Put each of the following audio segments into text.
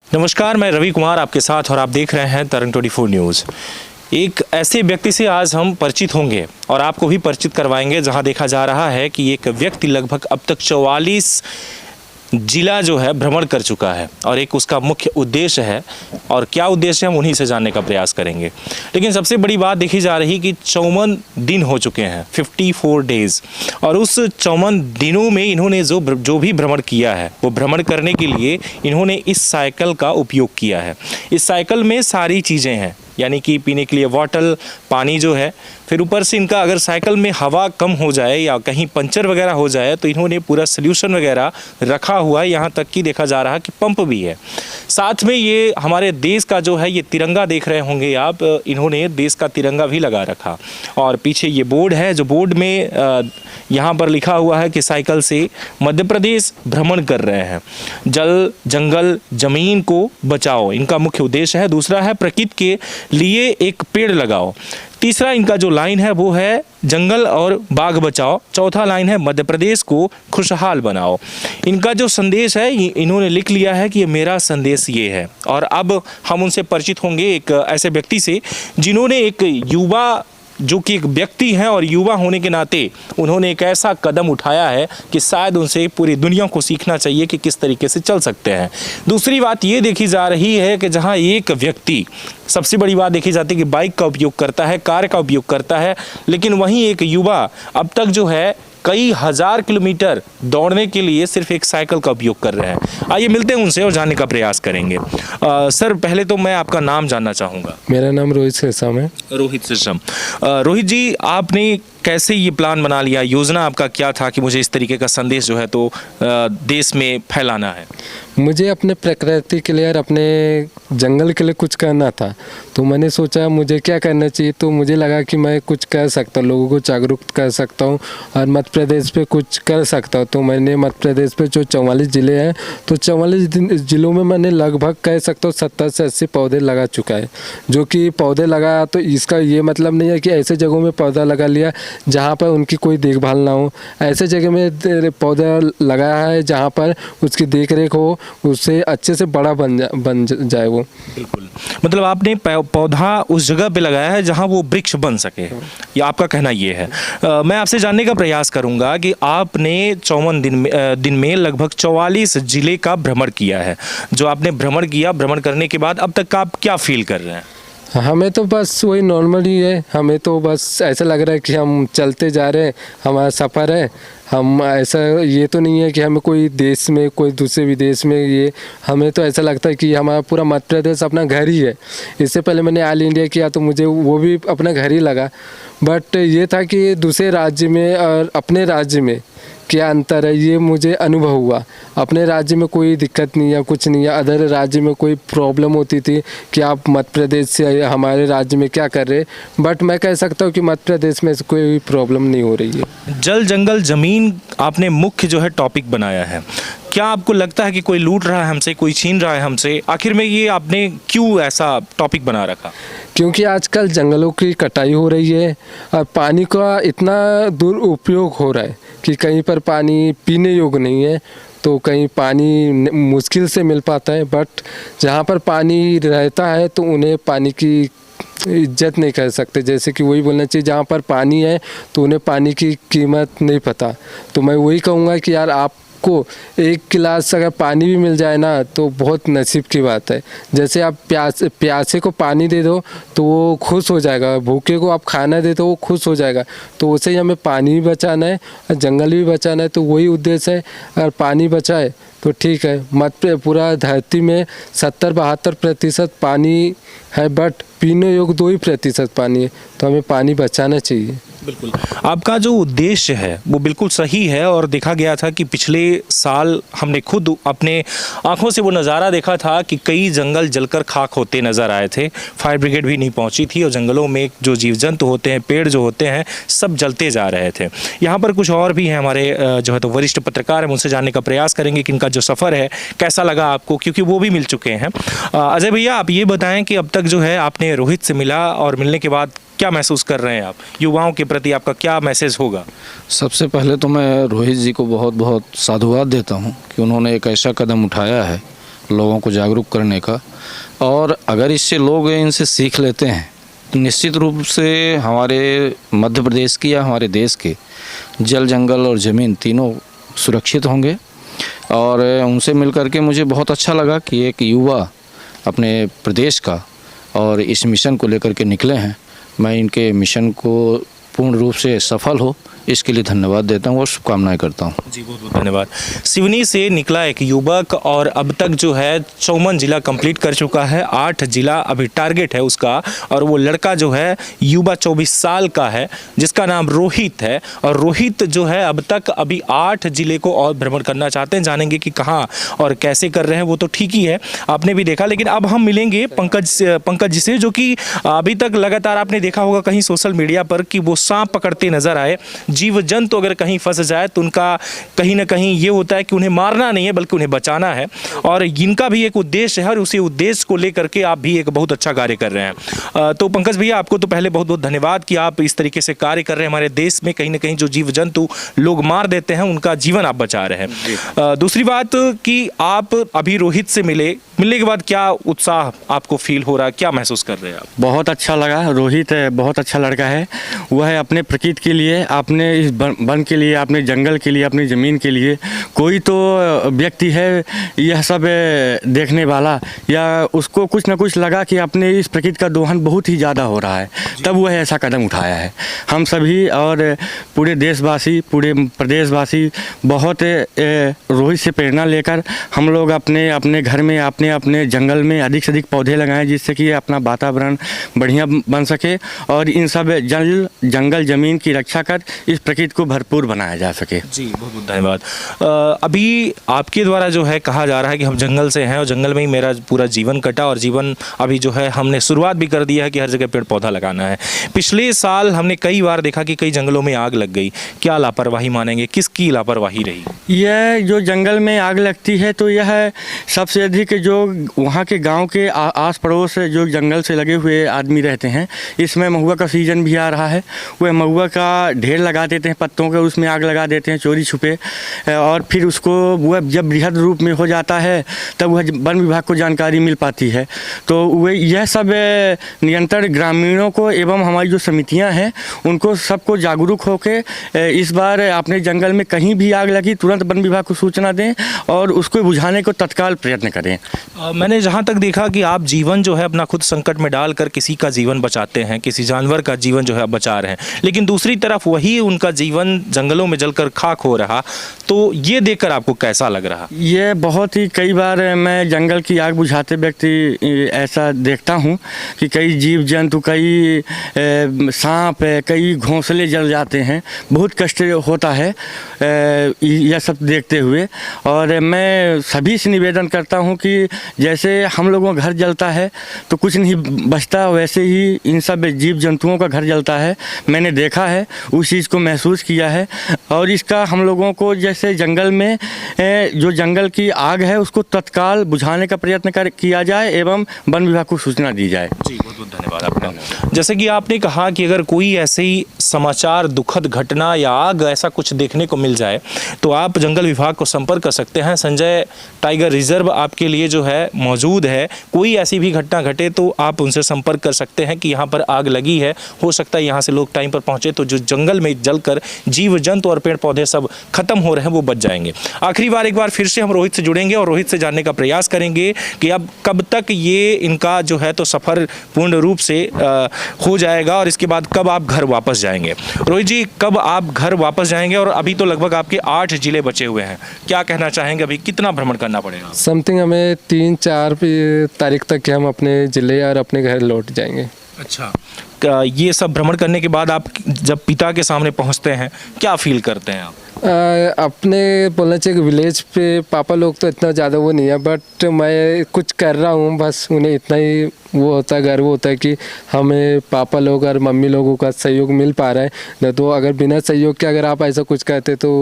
नमस्कार, मैं रवि कुमार आपके साथ और आप देख रहे हैं तरंग 24 न्यूज़। एक ऐसे व्यक्ति से आज हम परिचित होंगे और आपको भी परिचित करवाएंगे जहां देखा जा रहा है कि एक व्यक्ति लगभग अब तक 44 जिला जो है भ्रमण कर चुका है और एक उसका मुख्य उद्देश्य है और क्या उद्देश्य है हम उन्हीं से जानने का प्रयास करेंगे। लेकिन सबसे बड़ी बात देखी जा रही कि 54 दिन हो चुके हैं, 54 डेज़, और उस 54 दिनों में इन्होंने जो भी भ्रमण किया है वो भ्रमण करने के लिए इन्होंने इस साइकिल का उपयोग किया है। इस साइकिल में सारी चीज़ें हैं, यानी कि पीने के लिए वाटर, पानी जो है, फिर ऊपर से इनका अगर साइकिल में हवा कम हो जाए या कहीं पंचर वगैरह हो जाए तो इन्होंने पूरा सल्यूशन वगैरह रखा हुआ है। यहाँ तक कि देखा जा रहा है कि पंप भी है। साथ में ये हमारे देश का जो है ये तिरंगा देख रहे होंगे आप, इन्होंने देश का तिरंगा भी लगा रखा और पीछे ये बोर्ड है, जो बोर्ड में यहाँ पर लिखा हुआ है कि साइकिल से मध्य प्रदेश भ्रमण कर रहे हैं। जल, जंगल, जमीन को बचाओ इनका मुख्य उद्देश्य है। दूसरा है प्रकृति के लिए एक पेड़ लगाओ। तीसरा इनका जो लाइन है वो है जंगल और बाघ बचाओ। चौथा लाइन है मध्य प्रदेश को खुशहाल बनाओ। इनका जो संदेश है इन्होंने लिख लिया है कि ये मेरा संदेश ये है। और अब हम उनसे परिचित होंगे एक ऐसे व्यक्ति से जिन्होंने एक युवा, जो कि एक व्यक्ति हैं और युवा होने के नाते उन्होंने एक ऐसा कदम उठाया है कि शायद उनसे पूरी दुनिया को सीखना चाहिए कि किस तरीके से चल सकते हैं। दूसरी बात ये देखी जा रही है कि जहां एक व्यक्ति, सबसे बड़ी बात देखी जाती है कि बाइक का उपयोग करता है, कार का उपयोग करता है, लेकिन वहीं एक युवा अब तक जो है कई हजार किलोमीटर दौड़ने के लिए सिर्फ एक साइकिल का उपयोग कर रहे हैं। आइए मिलते हैं उनसे और जानने का प्रयास करेंगे। सर, पहले तो मैं आपका नाम जानना चाहूँगा। मेरा नाम रोहित शेषम है। रोहित शेषम। रोहित जी, आपने कैसे ये प्लान बना लिया, योजना आपका क्या था कि मुझे इस तरीके का संदेश जो है तो देश में फैलाना है? मुझे अपने प्रकृति के लिए और अपने जंगल के लिए कुछ करना था, तो मैंने सोचा मुझे क्या करना चाहिए, तो मुझे लगा कि मैं कुछ कर सकता हूँ, लोगों को जागरूक कर सकता हूँ और मध्य प्रदेश पे कुछ कर सकता हूँ। तो मैंने मध्य प्रदेश पे जो 44 ज़िले हैं, तो 44 ज़िलों में मैंने लगभग कह सकता हूँ 70 से 80 पौधे लगा चुका है। जो कि पौधे लगाया तो इसका ये मतलब नहीं है कि ऐसे जगहों में पौधा लगा लिया जहाँ पर उनकी कोई देखभाल ना हो। ऐसे जगह में पौधा लगाया है जहाँ पर उसकी देख रेख हो, उससे अच्छे से बड़ा बन जाए वो। बिल्कुल, मतलब आपने पौधा उस जगह पे लगाया है जहाँ वो वृक्ष बन सके, ये आपका कहना ये है। मैं आपसे जानने का प्रयास करूँगा कि आपने 54 दिन में लगभग 44 जिले का भ्रमण किया है। जो आपने भ्रमण किया, भ्रमण करने के बाद अब तक आप क्या फील कर रहे हैं? हमें तो बस वही नॉर्मल ही है। हमें तो बस ऐसा लग रहा है कि हम चलते जा रहे हैं, हमारा सफ़र है। हम ऐसा, ये तो नहीं है कि हमें कोई देश में, कोई दूसरे विदेश में, ये हमें तो ऐसा लगता है कि हमारा पूरा मध्य प्रदेश अपना घर ही है। इससे पहले मैंने ऑल इंडिया किया तो मुझे वो भी अपना घर ही लगा, बट ये था कि दूसरे राज्य में और अपने राज्य में क्या अंतर है ये मुझे अनुभव हुआ। अपने राज्य में कोई दिक्कत नहीं है, कुछ नहीं है। अदर राज्य में कोई प्रॉब्लम होती थी कि आप मध्य प्रदेश से हमारे राज्य में क्या कर रहे, बट मैं कह सकता हूँ कि मध्य प्रदेश में कोई प्रॉब्लम नहीं हो रही है। जल, जंगल, जमीन आपने मुख्य जो है टॉपिक बनाया है। क्या आपको लगता है कि कोई लूट रहा है हमसे, कोई छीन रहा है हमसे? आखिर में ये आपने क्यों ऐसा टॉपिक बना रखा? क्योंकि आजकल जंगलों की कटाई हो रही है और पानी का इतना दुरुपयोग हो रहा है कि कहीं पर पानी पीने योग्य नहीं है, तो कहीं पानी मुश्किल से मिल पाता है। बट जहाँ पर पानी रहता है तो उन्हें पानी की इज्जत नहीं कर सकते। जैसे कि वही बोलना चाहिए, जहाँ पर पानी है तो उन्हें पानी की कीमत नहीं पता। तो मैं वही कहूँगा कि यार आप को एक गिलास अगर पानी भी मिल जाए ना तो बहुत नसीब की बात है। जैसे आप प्यासे को पानी दे दो तो वो खुश हो जाएगा, भूखे को आप खाना दे दो वो खुश हो जाएगा। तो वैसे ही हमें पानी भी बचाना है और जंगल भी बचाना है, तो वही उद्देश्य है। अगर पानी बचाए तो ठीक है। पूरा धरती में 70-72% पानी है, बट पीने योग्य 2% पानी है, तो हमें पानी बचाना चाहिए। बिल्कुल, आपका जो उद्देश्य है वो बिल्कुल सही है और देखा गया था कि पिछले साल हमने खुद अपने आंखों से वो नज़ारा देखा था कि कई जंगल जलकर खाक होते नज़र आए थे। फायर ब्रिगेड भी नहीं पहुंची थी और जंगलों में जो जीव जंतु होते हैं, पेड़ जो होते हैं, सब जलते जा रहे थे। यहाँ पर कुछ और भी हैं हमारे जो है तो वरिष्ठ पत्रकार हैं, उनसे जानने का प्रयास करेंगे कि इनका जो सफ़र है कैसा लगा आपको, क्योंकि वो भी मिल चुके हैं। अजय भैया, आप ये बताएं कि अब तक जो है आपने रोहित से मिला और मिलने के बाद क्या महसूस कर रहे हैं आप? युवाओं के प्रति आपका क्या मैसेज होगा? सबसे पहले तो मैं रोहित जी को बहुत बहुत साधुवाद देता हूं कि उन्होंने एक ऐसा कदम उठाया है लोगों को जागरूक करने का। और अगर इससे लोग इनसे सीख लेते हैं तो निश्चित रूप से हमारे मध्य प्रदेश की या हमारे देश के जल, जंगल और ज़मीन तीनों सुरक्षित होंगे। और उनसे मिलकर के मुझे बहुत अच्छा लगा कि एक युवा अपने प्रदेश का और इस मिशन को लेकर के निकले हैं। मैं इनके मिशन को पूर्ण रूप से सफल हो इसके लिए धन्यवाद देता हूँ और शुभकामनाएं करता हूँ। जी बहुत बहुत धन्यवाद। सिवनी से निकला एक युवक और अब तक जो है 54 जिला कंप्लीट कर चुका है, 8 जिला अभी टारगेट है उसका। और वो लड़का जो है युवा 24 साल का है जिसका नाम रोहित है। और रोहित जो है अब तक अभी 8 जिले को और भ्रमण करना चाहते हैं। जानेंगे कि कहाँ और कैसे कर रहे हैं वो तो ठीक ही है, आपने भी देखा। लेकिन अब हम मिलेंगे पंकज जी से, जो कि अभी तक लगातार आपने देखा होगा कहीं सोशल मीडिया पर कि वो सांप पकड़ते नजर आए। जीव जंतु अगर कहीं फंस जाए तो उनका कहीं ना कहीं ये होता है कि उन्हें मारना नहीं है बल्कि उन्हें बचाना है। और इनका भी एक उद्देश्य है और उसी उद्देश्य को लेकर के आप भी एक बहुत अच्छा कार्य कर रहे हैं। तो पंकज भैया आपको तो पहले बहुत बहुत धन्यवाद कि आप इस तरीके से कार्य कर रहे हैं। हमारे देश में कहीं ना कहीं जो जीव जंतु लोग मार देते हैं उनका जीवन आप बचा रहे हैं। दूसरी बात कि आप अभी रोहित से मिलने के बाद क्या उत्साह आपको फील हो रहा है, क्या महसूस कर रहे हैं आप? बहुत अच्छा लगा। रोहित बहुत अच्छा लड़का है। वह अपने प्रकृति के लिए, अपने इस वन के लिए, अपने जंगल के लिए, अपनी ज़मीन के लिए, कोई तो व्यक्ति है यह सब देखने वाला या उसको कुछ ना कुछ लगा कि अपने इस प्रकृति का दोहन बहुत ही ज़्यादा हो रहा है, तब वह ऐसा कदम उठाया है। हम सभी और पूरे देशवासी, पूरे प्रदेशवासी बहुत रोहित से प्रेरणा लेकर हम लोग अपने अपने घर में, अपने जंगल में अधिक से अधिक पौधे लगाएं जिससे कि अपना वातावरण बढ़िया बन सके और इन सब जंगल ज़मीन की रक्षा कर इस प्रकृति को भरपूर बनाया जा सके। जी बहुत बहुत धन्यवाद। अभी आपके द्वारा जो है कहा जा रहा है कि हम जंगल से हैं और जंगल में ही मेरा पूरा जीवन कटा और जीवन अभी जो है हमने शुरुआत भी कर दिया है कि हर जगह पेड़ पौधा लगाना है। पिछले साल हमने कई बार देखा कि कई जंगलों में आग लग गई। क्या लापरवाही मानेंगे, किसकी लापरवाही रही? यह जो जंगल में आग लगती है तो यह सबसे अधिक जो वहाँ के गांव के आस पड़ोस जो जंगल से लगे हुए आदमी रहते हैं। इसमें महुआ का सीज़न भी आ रहा है, वह महुआ का ढेर लगा देते हैं पत्तों के, उसमें आग लगा देते हैं चोरी छुपे। और फिर उसको वह जब बृहद रूप में हो जाता है तब वह वन विभाग को जानकारी मिल पाती है। तो वह यह सब निरंतर ग्रामीणों को एवं हमारी जो समितियां हैं उनको सबको जागरूक होकर इस बार अपने जंगल में कहीं भी आग लगी तुरंत वन विभाग को सूचना दें और उसको बुझाने को तत्काल प्रयत्न करें। मैंने जहाँ तक देखा कि आप जीवन जो है अपना खुद संकट में डालकर किसी का जीवन बचाते हैं, किसी जानवर का जीवन जो है बचा रहे हैं, लेकिन दूसरी तरफ वही उनका जीवन जंगलों में जलकर खाक हो रहा। तो ये देखकर आपको कैसा लग रहा? ये बहुत ही, कई बार मैं जंगल की आग बुझाते व्यक्ति ऐसा देखता हूँ कि कई जीव जंतु, कई सांप, कई घोंसले जल जाते हैं। बहुत कष्ट होता है यह सब देखते हुए। और मैं सभी से निवेदन करता हूँ कि जैसे हम लोगों का घर जलता है तो कुछ नहीं बचता, वैसे ही इन सब जीव जंतुओं का घर जलता है। मैंने देखा है, उस चीज़ को महसूस किया है। और इसका हम लोगों को जैसे जंगल में जो जंगल की आग है उसको तत्काल बुझाने का प्रयत्न किया जाए एवं वन विभाग को सूचना दी जाए। जी बहुत बहुत धन्यवाद आपका। जैसे कि आपने कहा कि अगर कोई ऐसे ही समाचार, दुखद घटना या आग ऐसा कुछ देखने को मिल जाए तो आप जंगल विभाग को संपर्क कर सकते हैं। संजय टाइगर रिजर्व आपके लिए जो है मौजूद है। कोई ऐसी भी घटना घटे तो आप उनसे संपर्क कर सकते हैं कि यहाँ पर आग लगी है, हो सकता है यहाँ से लोग टाइम पर पहुँचे तो जो जंगल में जलकर जीव जंतु और पेड़ पौधे सब खत्म हो रहे हैं वो बच जाएंगे। आखिरी बार एक बार फिर से हम रोहित से जुड़ेंगे और रोहित से जानने का प्रयास करेंगे कि अब कब तक ये इनका जो है तो सफ़र पूर्ण रूप से हो जाएगा और इसके बाद कब आप घर वापस जाएंगे। रोहित जी, कब आप घर वापस जाएंगे? और अभी तो लगभग आपके 8 जिले बचे हुए हैं, क्या कहना चाहेंगे? अभी कितना भ्रमण करना पड़ेगा? समथिंग हमें 3-4 तारीख तक के हम अपने ज़िले और अपने घर लौट जाएंगे। अच्छा, ये सब भ्रमण करने के बाद आप जब पिता के सामने पहुंचते हैं क्या फील करते हैं आप? अपने बोलना चाहिए विलेज पे पापा लोग तो इतना ज़्यादा वो नहीं है, बट मैं कुछ कर रहा हूँ बस उन्हें इतना ही वो होता है, गर्व होता है कि हमें पापा लोग और मम्मी लोगों का सहयोग मिल पा रहा है। नहीं तो अगर बिना सहयोग के अगर आप ऐसा कुछ कहते तो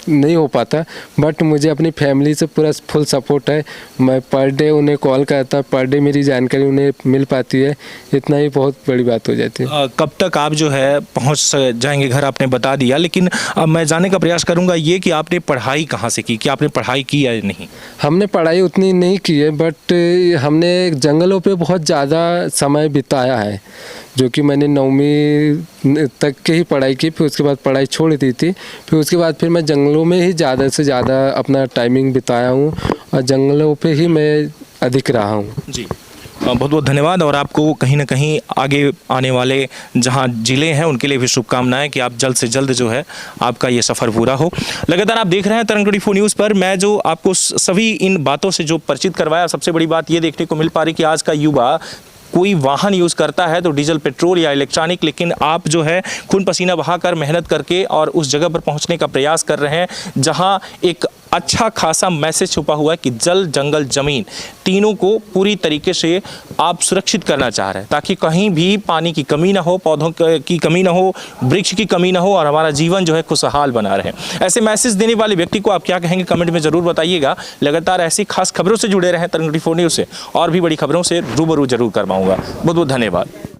नहीं हो पाता, बट मुझे अपनी फैमिली से पूरा फुल सपोर्ट है। मैं पर डे उन्हें कॉल करता, पर डे मेरी जानकारी उन्हें मिल पाती है, इतना ही बहुत बड़ी बात हो जाती है। कब तक आप जो है पहुंच जाएंगे घर, आपने बता दिया, लेकिन अब मैं जानने का प्रयास करूंगा ये कि आपने पढ़ाई कहाँ से की, क्या आपने पढ़ाई की या नहीं? हमने पढ़ाई उतनी नहीं की है, बट हमने जंगलों पे बहुत ज़्यादा समय बिताया है, जो कि मैंने 9वीं तक के ही पढ़ाई की, फिर उसके बाद पढ़ाई छोड़ दी थी। फिर उसके बाद फिर मैं जंगलों में ही ज़्यादा से ज़्यादा अपना टाइमिंग बिताया हूँ और जंगलों पे ही मैं अधिक रहा हूँ। जी, बहुत बहुत धन्यवाद। और आपको कहीं ना कहीं आगे आने वाले जहां ज़िले हैं उनके लिए भी शुभकामनाएं कि आप जल्द से जल्द जो है आपका ये सफ़र पूरा हो। लगातार आप देख रहे हैं तरंग 24 न्यूज़ पर। मैं जो आपको सभी इन बातों से जो परिचित करवाया, सबसे बड़ी बात ये देखने को मिल पा रही कि आज का युवा कोई वाहन यूज़ करता है तो डीजल, पेट्रोल या इलेक्ट्रॉनिक, लेकिन आप जो है खून पसीना बहाकर मेहनत करके और उस जगह पर पहुंचने का प्रयास कर रहे हैं जहां एक अच्छा खासा मैसेज छुपा हुआ है कि जल, जंगल, ज़मीन तीनों को पूरी तरीके से आप सुरक्षित करना चाह रहे हैं ताकि कहीं भी पानी की कमी ना हो, पौधों की कमी ना हो, वृक्ष की कमी ना हो और हमारा जीवन जो है खुशहाल बना रहे। ऐसे मैसेज देने वाले व्यक्ति को आप क्या कहेंगे कमेंट में ज़रूर बताइएगा। लगातार ऐसी खास खबरों से जुड़े रहें तरंग 24 न्यूज़ से, और भी बड़ी खबरों से रूबरू जरूर करवाऊंगा। बहुत बहुत धन्यवाद।